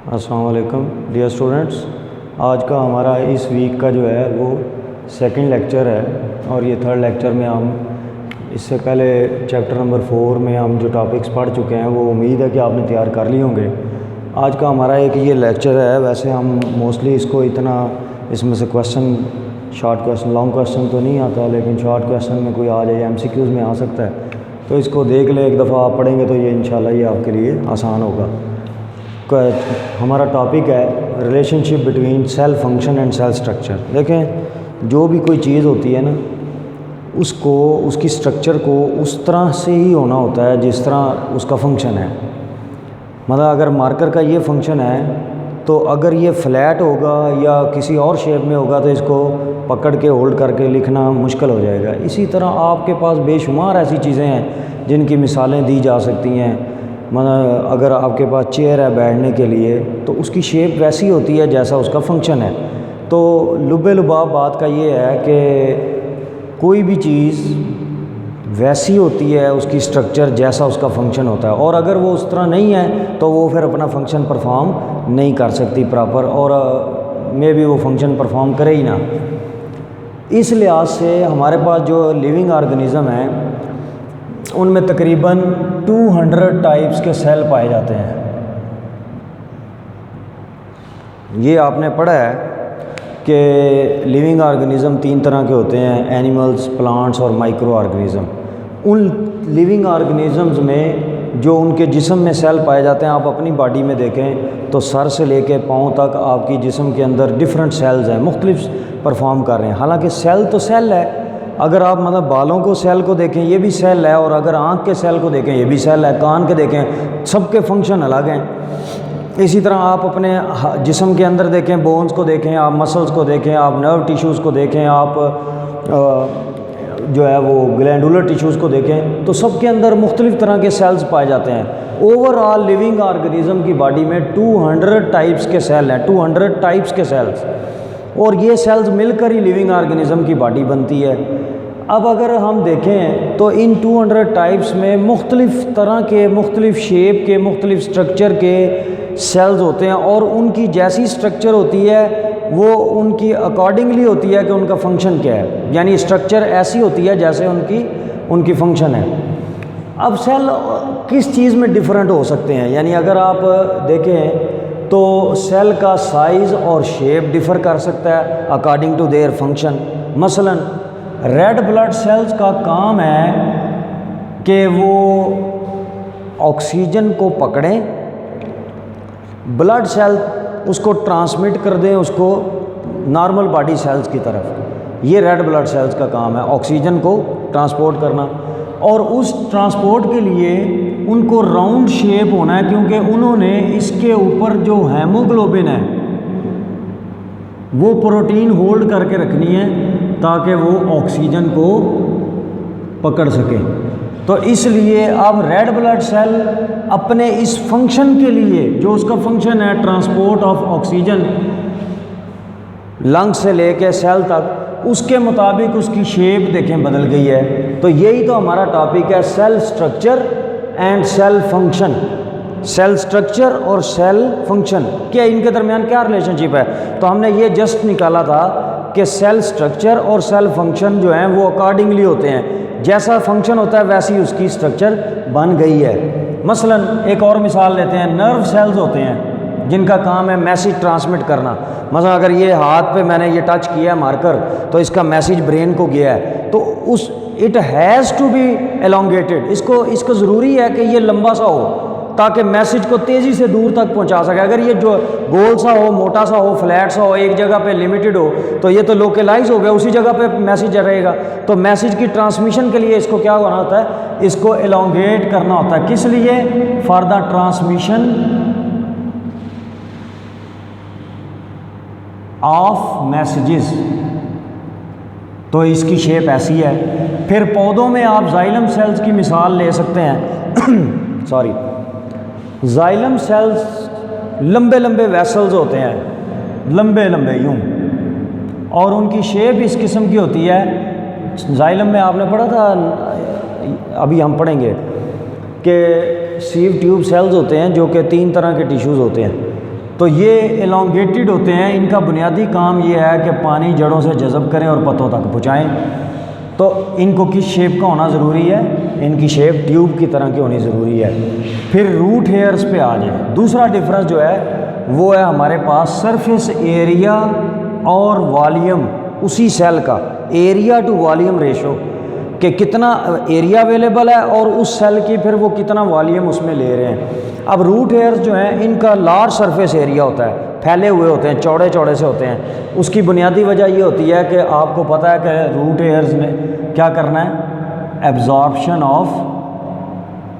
السلام علیکم dear students, آج کا ہمارا اس ویک کا جو ہے وہ سیکنڈ لیکچر ہے اور یہ تھرڈ لیکچر میں ہم اس سے پہلے چیپٹر نمبر 4 میں ہم جو ٹاپکس پڑھ چکے ہیں وہ امید ہے کہ آپ نے تیار کر لی ہوں گے۔ آج کا ہمارا ایک یہ لیکچر ہے، ویسے ہم موسٹلی اس کو اتنا اس میں سے question short question long question تو نہیں آتا، لیکن شارٹ کویسچن میں کوئی آ جائے MCQs میں آ سکتا ہے، تو اس کو دیکھ لیں ایک دفعہ آپ پڑھیں گے تو یہ انشاءاللہ یہ آپ کے لیے آسان ہوگا۔ ہمارا ٹاپک ہے relationship between cell function and cell structure. دیکھیں، جو بھی کوئی چیز ہوتی ہے نا، اس کی اسٹرکچر کو اس طرح سے ہی ہونا ہوتا ہے جس طرح اس کا فنکشن ہے۔ مطلب اگر مارکر کا یہ فنکشن ہے تو اگر یہ فلیٹ ہوگا یا کسی اور شیپ میں ہوگا تو اس کو پکڑ کے ہولڈ کر کے لکھنا مشکل ہو جائے گا۔ اسی طرح آپ کے پاس بے شمار ایسی چیزیں ہیں جن کی مثالیں دی جا سکتی ہیں۔ اگر آپ کے پاس چیئر ہے بیٹھنے کے لیے تو اس کی شیپ ویسی ہوتی ہے جیسا اس کا فنکشن ہے۔ تو لب لباب بات کا یہ ہے کہ کوئی بھی چیز ویسی ہوتی ہے اس کی اسٹرکچر جیسا اس کا فنکشن ہوتا ہے، اور اگر وہ اس طرح نہیں ہے تو وہ پھر اپنا فنکشن پرفارم نہیں کر سکتی پراپر، اور میں بھی وہ فنکشن پرفارم کرے ہی نہ۔ اس لحاظ سے ہمارے پاس جو لیونگ آرگنزم ہیں ان میں تقریباً 200 ٹائپس کے سیل پائے جاتے ہیں۔ یہ آپ نے پڑھا ہے کہ لیونگ آرگنزم 3 طرح کے ہوتے ہیں، اینیملز، پلانٹس اور مائکرو آرگنزم۔ ان لیونگ آرگنزمز میں جو ان کے جسم میں سیل پائے جاتے ہیں، آپ اپنی باڈی میں دیکھیں تو سر سے لے کے پاؤں تک آپ کی جسم کے اندر ڈفرینٹ سیلز ہیں، مختلف پرفارم کر رہے ہیں۔ حالانکہ سیل تو سیل ہے، اگر آپ بالوں کو سیل کو دیکھیں یہ بھی سیل ہے، اور اگر آنکھ کے سیل کو دیکھیں یہ بھی سیل ہے، کان کے دیکھیں، سب کے فنکشن الگ ہیں۔ اسی طرح آپ اپنے جسم کے اندر دیکھیں، بونز کو دیکھیں، آپ مسلز کو دیکھیں، آپ نرو ٹیشوز کو دیکھیں، آپ جو ہے وہ گلینڈولر ٹیشوز کو دیکھیں، تو سب کے اندر مختلف طرح کے سیلز پائے جاتے ہیں۔ اوور آل لیونگ آرگنزم کی باڈی میں 200 ٹائپس کے سیل ہیں، 200 ٹائپس کے سیلز، اور یہ سیلز مل کر ہی لیونگ آرگنزم کی باڈی بنتی ہے۔ اب اگر ہم دیکھیں تو ان 200 ٹائپس میں مختلف طرح کے، مختلف شیپ کے، مختلف سٹرکچر کے سیلز ہوتے ہیں، اور ان کی جیسی سٹرکچر ہوتی ہے وہ ان کی اکارڈنگلی ہوتی ہے کہ ان کا فنکشن کیا ہے، یعنی سٹرکچر ایسی ہوتی ہے جیسے ان کی فنکشن ہے۔ اب سیل کس چیز میں ڈیفرنٹ ہو سکتے ہیں، یعنی اگر آپ دیکھیں تو سیل کا سائز اور شیپ ڈیفر کر سکتا ہے اکارڈنگ ٹو دیئر فنکشن۔ مثلا ریڈ بلڈ سیلز کا کام ہے کہ وہ آکسیجن کو پکڑیں، بلڈ سیل اس کو ٹرانسمٹ کر دیں اس کو نارمل باڈی سیلز کی طرف۔ یہ ریڈ بلڈ سیلز کا کام ہے، آکسیجن کو ٹرانسپورٹ کرنا، اور اس ٹرانسپورٹ کے لیے ان کو راؤنڈ شیپ ہونا ہے، کیونکہ انہوں نے اس کے اوپر جو ہیموگلوبن ہے وہ پروٹین ہولڈ کر کے رکھنی ہے تاکہ وہ آکسیجن کو پکڑ سکے۔ تو اس لیے اب ریڈ بلڈ سیل اپنے اس فنکشن کے لیے، جو اس کا فنکشن ہے ٹرانسپورٹ آف آکسیجن لنگ سے لے کے سیل تک، اس کے مطابق اس کی شیپ دیکھیں بدل گئی ہے۔ تو یہی تو ہمارا ٹاپک ہے، cell structure and cell function. Cell structure اور سیل فنکشن کیا، ان کے درمیان کیا ریلیشن شپ ہے؟ تو ہم نے یہ جسٹ نکالا تھا کہ سیل اسٹرکچر اور سیل فنکشن جو ہیں وہ اکارڈنگلی ہوتے ہیں، جیسا فنکشن ہوتا ہے ویسی اس کی اسٹرکچر بن گئی ہے۔ مثلا ایک اور مثال لیتے ہیں، نرو سیلز ہوتے ہیں جن کا کام ہے میسیج ٹرانسمٹ کرنا۔ مثلا اگر یہ ہاتھ پہ میں نے یہ ٹچ کیا ہے مارکر تو اس کا میسیج برین کو گیا ہے، تو it has to be elongated، اس کو ضروری ہے کہ یہ لمبا سا ہو تاکہ میسیج کو تیزی سے دور تک پہنچا سکے۔ اگر یہ جو گول سا ہو، موٹا سا ہو، فلیٹ سا ہو، ایک جگہ پہ لمیٹڈ ہو تو یہ تو لوکلائز ہو گیا، اسی جگہ پہ میسیج رہے گا۔ تو میسیج کی ٹرانسمیشن کے لیے اس کو کیا ہونا ہوتا ہے، اس کو elongate کرنا ہوتا ہے۔ کس لیے؟ For the transmission of messages. تو اس کی شیپ ایسی ہے۔ پھر پودوں میں آپ زائلم سیلز کی مثال لے سکتے ہیں سوری زائلم سیلز لمبے لمبے ویسلز ہوتے ہیں، لمبے لمبے یوں، اور ان کی شیپ اس قسم کی ہوتی ہے۔ زائلم میں آپ نے پڑھا تھا، ابھی ہم پڑھیں گے کہ سیو ٹیوب سیلز ہوتے ہیں جو کہ 3 طرح کے ٹیشوز ہوتے ہیں، تو یہ elongated ہوتے ہیں. ان کا بنیادی کام یہ ہے کہ پانی جڑوں سے جذب کریں اور پتوں تک پہنچائیں. تو ان کو کس شیپ کا ہونا ضروری ہے؟ ان کی شیپ ٹیوب کی طرح کی ہونی ضروری ہے. پھر روٹ ہیئرس پہ آ جائیں. دوسرا ڈفرنس جو ہے وہ ہے ہمارے پاس سرفیس ایریا اور والیوم اسی سیل کا، ایریا ٹو والیوم ریشو، کہ کتنا ایریا اویلیبل ہے اور اس سیل کی پھر وہ کتنا والیوم اس میں لے رہے ہیں. اب روٹ ہیئرز جو ہیں ان کا لارج سرفیس ایریا ہوتا ہے، پھیلے ہوئے ہوتے ہیں، چوڑے چوڑے سے ہوتے ہیں. اس کی بنیادی وجہ یہ ہوتی ہے کہ آپ کو پتہ ہے کہ روٹ ہیئرز نے کیا کرنا ہے؟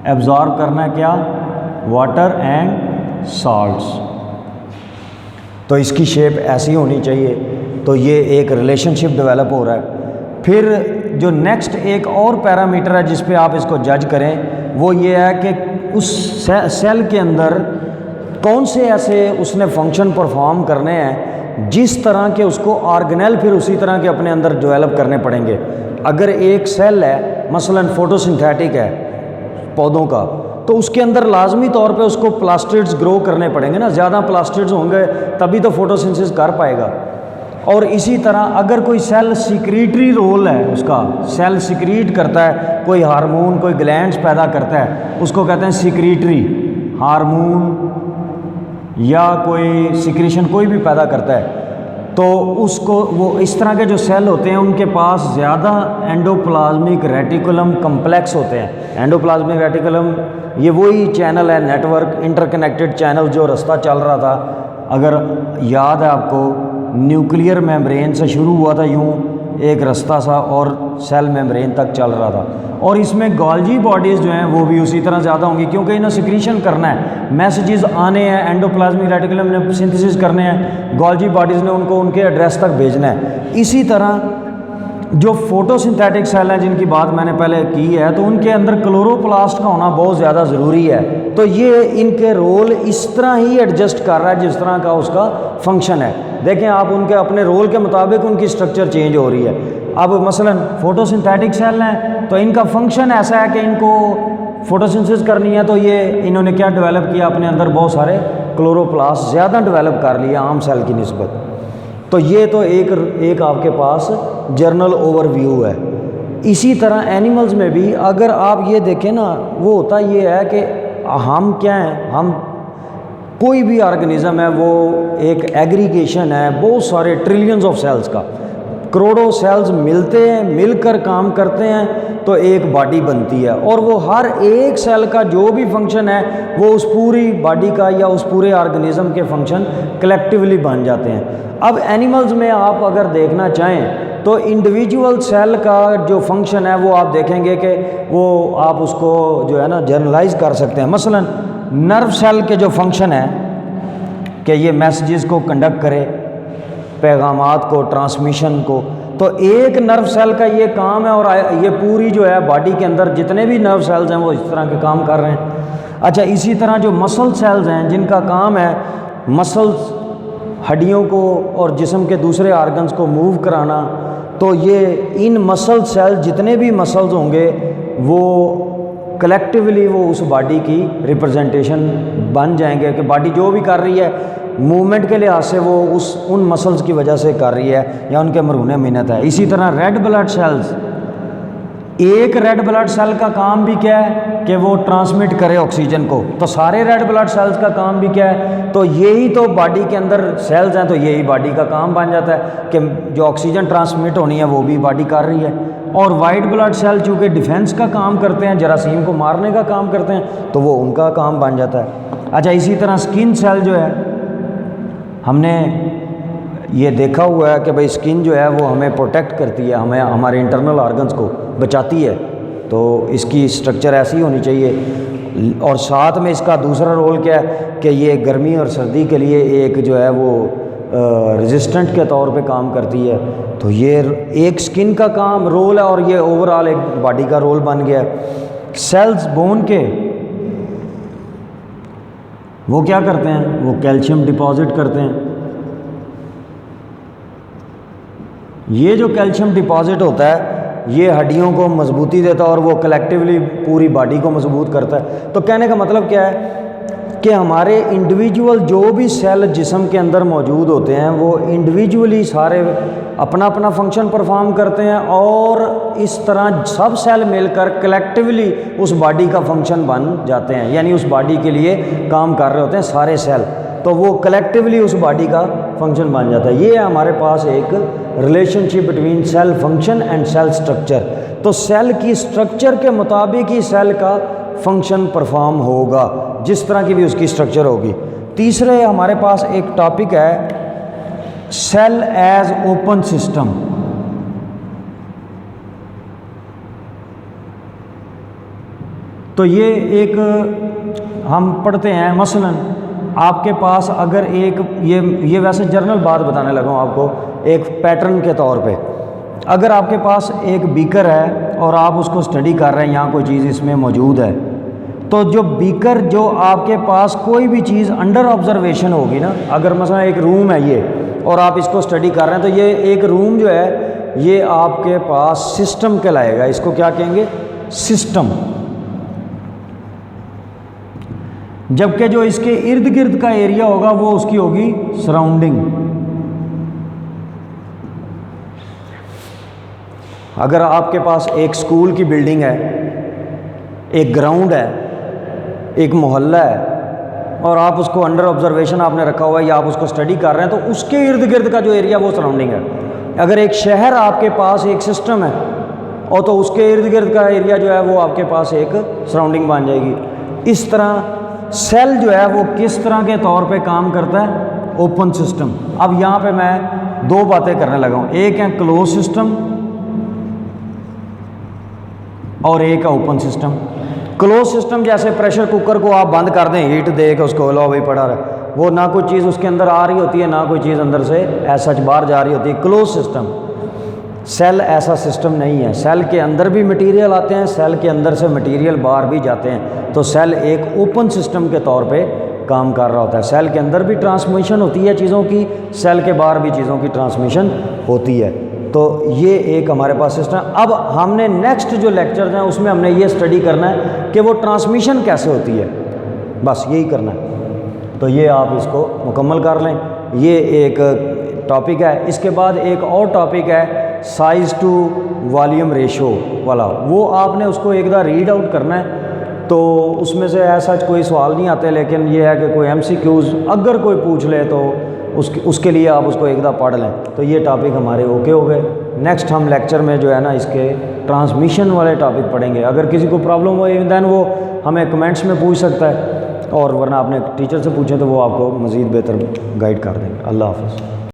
ایبزارب کرنا ہے کیا؟ Water and Salts. تو اس کی شیپ ایسی ہونی چاہیے. تو یہ ایک ریلیشن شپ ڈیولپ ہو رہا ہے. پھر جو نیکسٹ ایک اور پیرامیٹر ہے جس پہ آپ اس کو جج کریں وہ یہ ہے کہ اس سیل کے اندر کون سے ایسے اس نے فنکشن پرفارم کرنے ہیں جس طرح کے اس کو آرگنیل پھر اسی طرح کے اپنے اندر ڈیولپ کرنے پڑیں گے. اگر ایک سیل ہے مثلا فوٹو سنتھیٹک ہے پودوں کا، تو اس کے اندر لازمی طور پہ اس کو پلاسٹڈز گرو کرنے پڑیں گے نا، زیادہ پلاسٹڈز ہوں گے تبھی تو فوٹوسنتھسس کر پائے گا. اور اسی طرح اگر کوئی سیل سیکریٹری رول ہے، اس کا سیل سیکریٹ کرتا ہے کوئی ہارمون، کوئی گلینڈز پیدا کرتا ہے، اس کو کہتے ہیں سیکریٹری ہارمون یا کوئی سیکریشن کوئی بھی پیدا کرتا ہے. تو اس کو وہ اس طرح کے جو سیل ہوتے ہیں ان کے پاس زیادہ اینڈوپلازمک ریٹیکولم کمپلیکس ہوتے ہیں. اینڈوپلازمک ریٹیکولم یہ وہی چینل ہے، network interconnected channel جو رستہ چل رہا تھا، اگر یاد ہے آپ کو، نیوکلیئر میمبرین سے شروع ہوا تھا یوں ایک رستہ سا اور سیل میمبرین تک چل رہا تھا. اور اس میں گالجی باڈیز جو ہیں وہ بھی اسی طرح زیادہ ہوں گی کیونکہ انہیں سیکریشن کرنا ہے، میسیجز آنے ہیں، اینڈوپلازمک ریٹیکولم نے سنتھسس کرنے ہیں، گالجی باڈیز نے ان کو ان کے ایڈریس تک بھیجنا ہے. اسی طرح جو فوٹو سنتھیٹک سیل ہیں جن کی بات میں نے پہلے کی ہے، تو ان کے اندر کلوروپلاسٹ کا ہونا بہت زیادہ ضروری ہے. تو یہ ان کے رول اس طرح ہی ایڈجسٹ کر رہا ہے جس طرح کا اس کا فنکشن ہے. دیکھیں آپ ان کے اپنے رول کے مطابق ان کی سٹرکچر چینج ہو رہی ہے. اب مثلا فوٹو سنتھیٹک سیل ہیں تو ان کا فنکشن ایسا ہے کہ ان کو فوٹوسنتھسس کرنی ہے، تو یہ انہوں نے کیا ڈیولپ کیا؟ اپنے اندر بہت سارے کلوروپلاسٹ زیادہ ڈیولپ کر لیا عام سیل کی نسبت. تو یہ تو ایک آپ کے پاس جرنل اوور ویو ہے. اسی طرح اینیملز میں بھی اگر آپ یہ دیکھیں نا، وہ ہوتا یہ ہے کہ ہم کیا ہیں، ہم کوئی بھی آرگنزم ہے وہ ایک ایگریگیشن ہے بہت سارے ٹریلینز آف سیلز کا، کروڑوں سیلز ملتے ہیں، مل کر کام کرتے ہیں تو ایک باڈی بنتی ہے. اور وہ ہر ایک سیل کا جو بھی فنکشن ہے وہ اس پوری باڈی کا یا اس پورے آرگنزم کے فنکشن کلیکٹیولی بن جاتے ہیں. اب اینیملز میں آپ اگر دیکھنا چاہیں تو انڈیویجول سیل کا جو فنکشن ہے وہ آپ دیکھیں گے کہ وہ آپ اس کو جو ہے نا جرنلائز کر سکتے ہیں. مثلا نرو سیل کے جو فنکشن ہے کہ یہ میسیجز کو کنڈکٹ کرے، پیغامات کو، ٹرانسمیشن کو، تو ایک نرو سیل کا یہ کام ہے. اور یہ پوری جو ہے باڈی کے اندر جتنے بھی نرو سیلز ہیں وہ اس طرح کے کام کر رہے ہیں. اچھا اسی طرح جو مسل سیلز ہیں جن کا کام ہے مسلز، ہڈیوں کو اور جسم کے دوسرے آرگنز کو موو کرانا، تو یہ ان مسل سیل جتنے بھی مسلز ہوں گے وہ کلیکٹیولی وہ اس باڈی کی ریپرزنٹیشن بن جائیں گے کہ باڈی جو بھی کر رہی ہے موومنٹ کے لحاظ سے وہ ان مسلز کی وجہ سے کر رہی ہے یا ان کے مرہون منت ہے. اسی طرح ریڈ بلڈ سیلز، ایک ریڈ بلڈ سیل کا کام بھی کیا ہے کہ وہ ٹرانسمٹ کرے آکسیجن کو، تو سارے ریڈ بلڈ سیلز کا کام بھی کیا ہے؟ تو یہی تو باڈی کے اندر سیلز ہیں، تو یہی باڈی کا کام بن جاتا ہے کہ جو آکسیجن ٹرانسمٹ ہونی ہے وہ بھی باڈی کر رہی ہے. اور وائٹ بلڈ سیل چونکہ ڈیفنس کا کام کرتے ہیں، جراثیم کو مارنے کا کام کرتے ہیں، تو وہ ان کا کام بن جاتا ہے. اچھا اسی طرح سکن سیل جو ہے، ہم نے یہ دیکھا ہوا ہے کہ بھائی سکن جو ہے وہ ہمیں پروٹیکٹ کرتی ہے، ہمیں ہمارے انٹرنل آرگنز کو بچاتی ہے. تو اس کی سٹرکچر ایسی ہونی چاہیے. اور ساتھ میں اس کا دوسرا رول کیا ہے کہ یہ گرمی اور سردی کے لیے ایک جو ہے وہ ریزسٹنٹ کے طور پہ کام کرتی ہے. تو یہ ایک سکن کا کام رول ہے اور یہ اوور آل ایک باڈی کا رول بن گیا ہے. سیلز بون کے وہ کیا کرتے ہیں؟ وہ کیلشیم ڈپازٹ کرتے ہیں. یہ جو کیلشیم ڈپازٹ ہوتا ہے یہ ہڈیوں کو مضبوطی دیتا ہے اور وہ کلیکٹیولی پوری باڈی کو مضبوط کرتا ہے. تو کہنے کا مطلب کیا ہے کہ ہمارے انڈیویجول جو بھی سیل جسم کے اندر موجود ہوتے ہیں وہ انڈیویجولی سارے اپنا اپنا فنکشن پرفارم کرتے ہیں، اور اس طرح سب سیل مل کر کلیکٹیولی اس باڈی کا فنکشن بن جاتے ہیں، یعنی اس باڈی کے لیے کام کر رہے ہوتے ہیں سارے سیل، تو وہ کلیکٹیولی اس باڈی کا فنکشن بن جاتا ہے۔ یہ ہے ہمارے پاس ایک relationship between cell function and cell structure, تو سیل کی اسٹرکچر کے مطابق ہی سیل کا فنکشن پرفارم ہوگا، جس طرح کی بھی اس کی اسٹرکچر ہوگی۔ تیسرے ہمارے پاس ایک ٹاپک ہے سیل ایز اوپن سسٹم۔ تو یہ ایک ہم پڑھتے ہیں، مثلا آپ کے پاس اگر ایک یہ ویسے جرنل بات بتانے لگا ہوں آپ کو ایک پیٹرن کے طور پہ، اگر آپ کے پاس ایک بیکر ہے اور آپ اس کو اسٹڈی کر رہے ہیں، یہاں کوئی چیز اس میں موجود ہے، تو جو بیکر جو آپ کے پاس کوئی بھی چیز انڈر آبزرویشن ہوگی نا، اگر مثلا ایک روم ہے یہ اور آپ اس کو اسٹڈی کر رہے ہیں، تو یہ ایک روم جو ہے یہ آپ کے پاس سسٹم کہلائے گا۔ اس کو کیا کہیں گے؟ سسٹم۔ جبکہ جو اس کے ارد گرد کا ایریا ہوگا وہ اس کی ہوگی سراؤنڈنگ۔ اگر آپ کے پاس ایک اسکول کی بلڈنگ ہے، ایک گراؤنڈ ہے، ایک محلہ ہے، اور آپ اس کو انڈر آبزرویشن آپ نے رکھا ہوا ہے یا آپ اس کو اسٹڈی کر رہے ہیں، تو اس کے ارد گرد کا جو ایریا وہ سراؤنڈنگ ہے۔ اگر ایک شہر آپ کے پاس ایک سسٹم ہے اور تو اس کے ارد گرد کا ایریا جو ہے وہ آپ کے پاس ایک سراؤنڈنگ بن جائے گی۔ اس طرح سیل جو ہے وہ کس طرح کے طور پہ کام کرتا ہے؟ Open system. اب یہاں پہ میں دو باتیں کرنے لگا ہوں، ایک ہے کلوز سسٹم اور ایک ہے اوپن سسٹم۔ کلوز سسٹم جیسے پریشر کوکر کو آپ بند کر دیں، ہیٹ دے کے اس کو لو بھائی پڑا رہا ہے، وہ نہ کوئی چیز اس کے اندر آ رہی ہوتی ہے نہ کوئی چیز اندر سے ایسا باہر جا رہی ہوتی ہے، کلوز سسٹم۔ سیل ایسا سسٹم نہیں ہے، سیل کے اندر بھی مٹیریل آتے ہیں، سیل کے اندر سے مٹیریل باہر بھی جاتے ہیں، تو سیل ایک اوپن سسٹم کے طور پہ کام کر رہا ہوتا ہے۔ سیل کے اندر بھی ٹرانسمیشن ہوتی ہے چیزوں کی، سیل کے باہر بھی چیزوں کی ٹرانسمیشن ہوتی ہے، تو یہ ایک ہمارے پاس سسٹم۔ اب ہم نے نیکسٹ جو لیکچرز ہیں اس میں ہم نے یہ اسٹڈی کرنا ہے کہ وہ ٹرانسمیشن کیسے ہوتی ہے، بس یہی کرنا ہے۔ تو یہ آپ اس کو مکمل کر لیں، یہ ایک ٹاپک ہے۔ اس کے بعد ایک اور ٹاپک ہے سائز ٹو والیوم ریشو والا، وہ آپ نے اس کو ایک دا ریڈ آؤٹ کرنا ہے، تو اس میں سے ایسا کوئی سوال نہیں آتے، لیکن یہ ہے کہ کوئی ایم سی کیوز اگر کوئی پوچھ لے تو اس کے لیے آپ اس کو ایک دا پڑھ لیں۔ تو یہ ٹاپک ہمارے اوکے ہو گئے۔ نیکسٹ ہم لیکچر میں جو ہے نا اس کے ٹرانسمیشن والے ٹاپک پڑھیں گے۔ اگر کسی کو پرابلم ہو دین وہ ہمیں کمنٹس میں پوچھ سکتا ہے، اور ورنہ اپنے ٹیچر سے پوچھیں تو وہ آپ کو مزید بہتر گائیڈ کر دیں گے۔ اللہ حافظ۔